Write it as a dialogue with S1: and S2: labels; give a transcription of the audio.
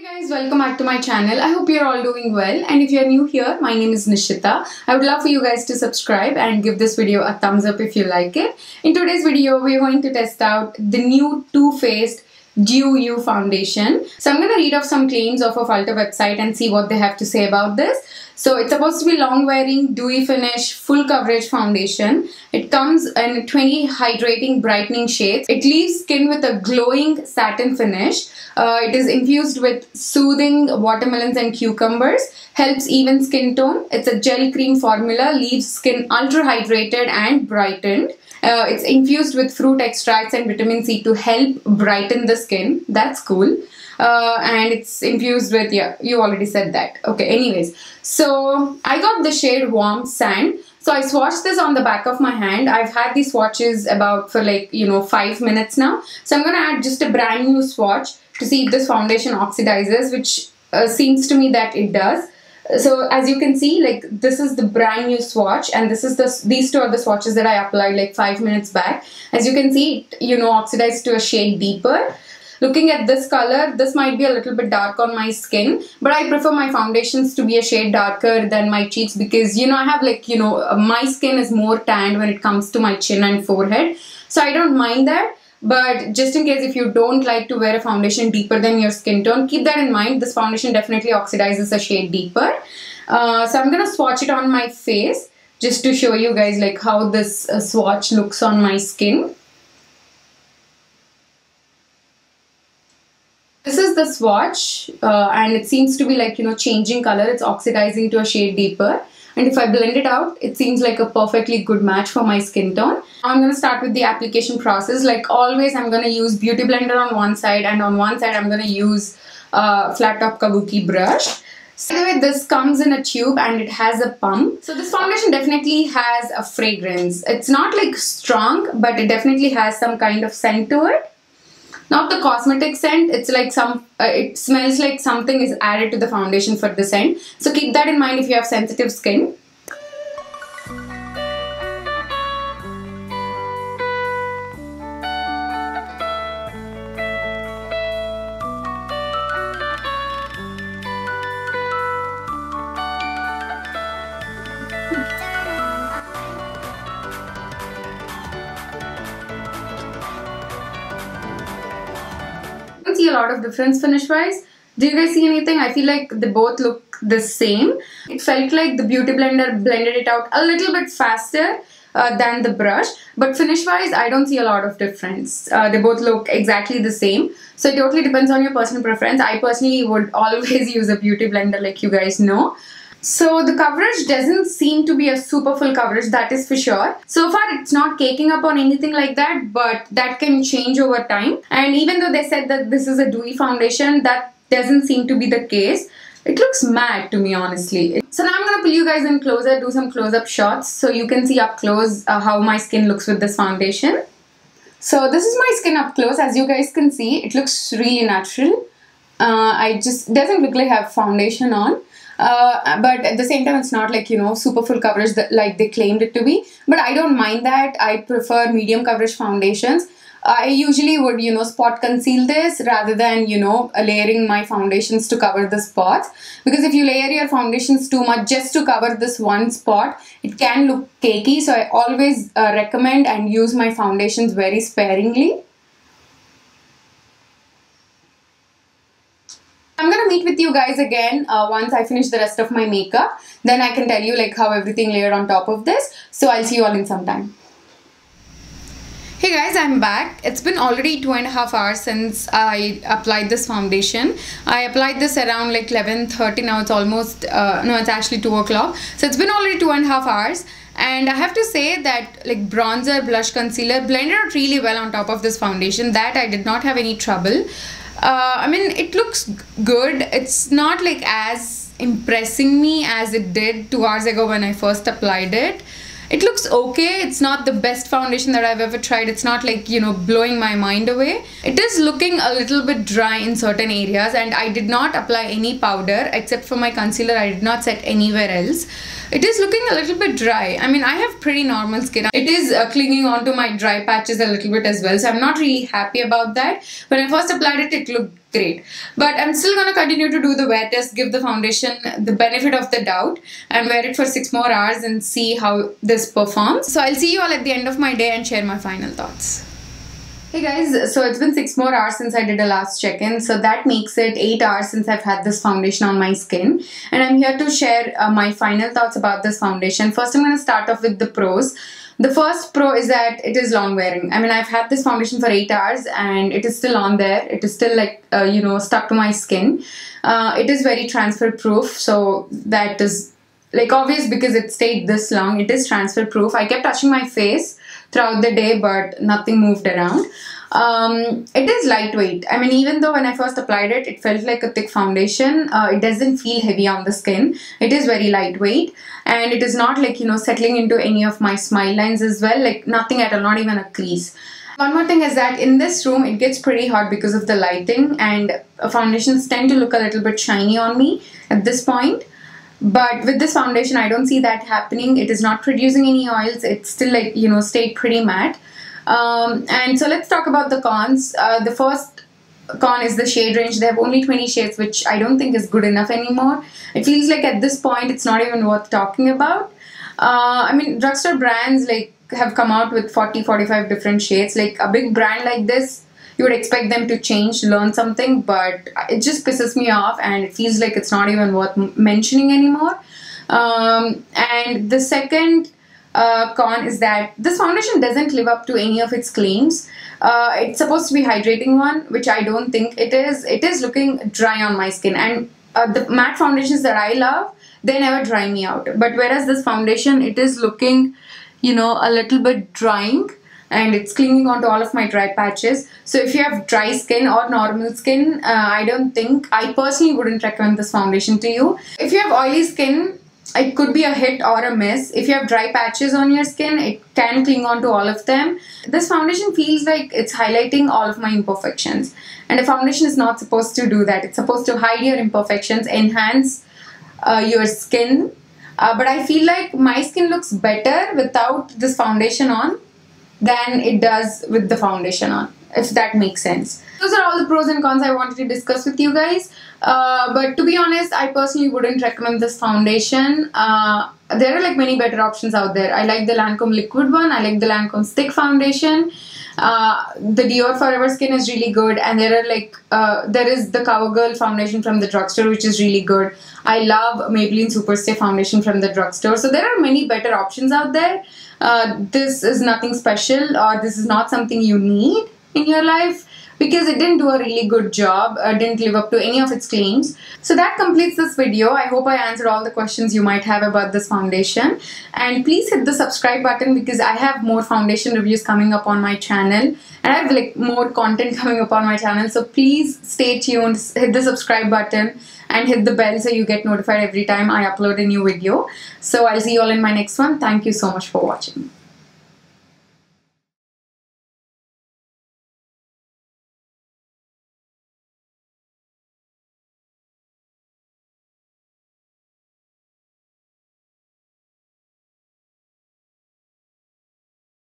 S1: Guys, welcome back to my channel. I hope you're all doing well, and if you're new here, my name is Nishitha. I would love for you guys to subscribe and give this video a thumbs up if you like it. In today's video, we're going to test out the new Too Faced Dew You foundation. So I'm going to read off some claims off of Ulta website and see what they have to say about this. So it's supposed to be long wearing, dewy finish, full coverage foundation. It comes in 20 hydrating brightening shades. It leaves skin with a glowing satin finish. It is infused with soothing watermelons and cucumbers. Helps even skin tone. It's a gel cream formula. Leaves skin ultra hydrated and brightened. It's infused with fruit extracts and vitamin C to help brighten the skin. That's cool. And it's infused with, yeah, you already said that. Okay, anyways. So I got the shade Warm Sand. So I swatched this on the back of my hand. I've had these swatches about for 5 minutes now. So I'm going to add just a brand new swatch to see if this foundation oxidizes, which seems to me that it does. So as you can see, this is the brand new swatch, and these two are the swatches that I applied 5 minutes back. As you can see, it oxidized to a shade deeper. Looking at this color, this might be a little bit dark on my skin, but I prefer my foundations to be a shade darker than my cheeks because, I have my skin is more tanned when it comes to my chin and forehead. So I don't mind that. But just in case if you don't like to wear a foundation deeper than your skin tone, keep that in mind. This foundation definitely oxidizes a shade deeper. So I'm going to swatch it on my face just to show you guys how this swatch looks on my skin. This is the swatch and it seems to be changing color. It's oxidizing to a shade deeper. And if I blend it out, it seems like a perfectly good match for my skin tone. I'm going to start with the application process. Like always, I'm going to use Beauty Blender on one side, and on one side I'm going to use flat top kabuki brush. So anyway, this comes in a tube and it has a pump. So this foundation definitely has a fragrance. It's not strong, but it definitely has some kind of scent to it. Not the cosmetic scent, it's it smells like something is added to the foundation for the scent. So keep that in mind if you have sensitive skin. See a lot of difference finish wise. Do you guys see anything? I feel like they both look the same. It felt like the Beauty Blender blended it out a little bit faster than the brush, but finish wise I don't see a lot of difference. They both look exactly the same. So it totally depends on your personal preference. I personally would always use a Beauty Blender, like you guys know. So the coverage doesn't seem to be a super full coverage, that is for sure. So far it's not caking up on anything like that, but that can change over time. And even though they said that this is a dewy foundation, that doesn't seem to be the case. It looks matte to me, honestly. So now I'm going to pull you guys in closer, do some close-up shots so you can see up close how my skin looks with this foundation. So this is my skin up close. As you guys can see, it looks really natural. It just doesn't look like I have foundation on. But at the same time, it's not super full coverage like they claimed it to be. But I don't mind that. I prefer medium coverage foundations. I usually would, spot conceal this rather than, layering my foundations to cover the spots. Because if you layer your foundations too much just to cover this one spot, it can look cakey. So I always recommend and use my foundations very sparingly. I'm gonna meet with you guys again once I finish the rest of my makeup. Then I can tell you how everything layered on top of this. So I'll see you all in some time. Hey guys, I'm back. It's been already 2.5 hours since I applied this foundation. I applied this around 11:30. Now it's almost, no, it's actually 2 o'clock. So it's been already 2.5 hours. And I have to say that bronzer, blush, concealer blended out really well on top of this foundation. That I did not have any trouble. I mean, it looks good. It's not as impressing me as it did 2 hours ago when I first applied it. It looks okay. It's not the best foundation that I've ever tried. It's not blowing my mind away. It is looking a little bit dry in certain areas, and I did not apply any powder except for my concealer. I did not set anywhere else. It is looking a little bit dry. I mean, I have pretty normal skin. It is clinging onto my dry patches a little bit as well, so I'm not really happy about that. When I first applied it, it looked great. But I'm still gonna continue to do the wear test, give the foundation the benefit of the doubt, and wear it for 6 more hours and see how this performs. So I'll see you all at the end of my day and share my final thoughts. Hey guys, so it's been 6 more hours since I did a last check-in, so that makes it 8 hours since I've had this foundation on my skin, and I'm here to share my final thoughts about this foundation. First, I'm going to start off with the pros. The first pro is that it is long wearing. I mean, I've had this foundation for 8 hours and it is still on there. It is still like, stuck to my skin. It is very transfer proof, so that is like obvious because it stayed this long. It is transfer proof. I kept touching my face throughout the day, but nothing moved around. It is lightweight. I mean, even though when I first applied it, it felt like a thick foundation, it doesn't feel heavy on the skin. It is very lightweight, and it is not like, settling into any of my smile lines as well, like nothing at all, not even a crease. One more thing is that in this room, it gets pretty hot because of the lighting, and foundations tend to look a little bit shiny on me at this point. But with this foundation, I don't see that happening. It is not producing any oils. It's still like, stayed pretty matte. And so let's talk about the cons. The first con is the shade range. They have only 20 shades, which I don't think is good enough anymore. It feels like at this point, it's not even worth talking about. I mean, drugstore brands like have come out with 40-45 different shades. Like a big brand like this, you would expect them to change, learn something, but it just pisses me off and it feels like it's not even worth mentioning anymore. And the second con is that this foundation doesn't live up to any of its claims. It's supposed to be hydrating one, which I don't think it is. It is looking dry on my skin, and the matte foundations that I love, they never dry me out. But whereas this foundation, it is looking, a little bit drying, and it's clinging onto all of my dry patches. So if you have dry skin or normal skin, I personally wouldn't recommend this foundation to you. If you have oily skin, it could be a hit or a miss. If you have dry patches on your skin, it can cling onto all of them. This foundation feels like it's highlighting all of my imperfections. And a foundation is not supposed to do that. It's supposed to hide your imperfections, enhance your skin. But I feel like my skin looks better without this foundation on than it does with the foundation on, if that makes sense. Those are all the pros and cons I wanted to discuss with you guys. But to be honest, I personally wouldn't recommend this foundation. There are like many better options out there. I like the Lancome liquid one. I like the Lancome stick foundation. The Dior Forever Skin is really good, and there is the CoverGirl foundation from the drugstore, which is really good. I love Maybelline Superstay foundation from the drugstore. So there are many better options out there. This is nothing special, or this is not something you need in your life, because it didn't do a really good job, didn't live up to any of its claims. So that completes this video. I hope I answered all the questions you might have about this foundation. And please hit the subscribe button, because I have more foundation reviews coming up on my channel. And I have like more content coming up on my channel. So please stay tuned, hit the subscribe button and hit the bell so you get notified every time I upload a new video. So I'll see you all in my next one. Thank you so much for watching.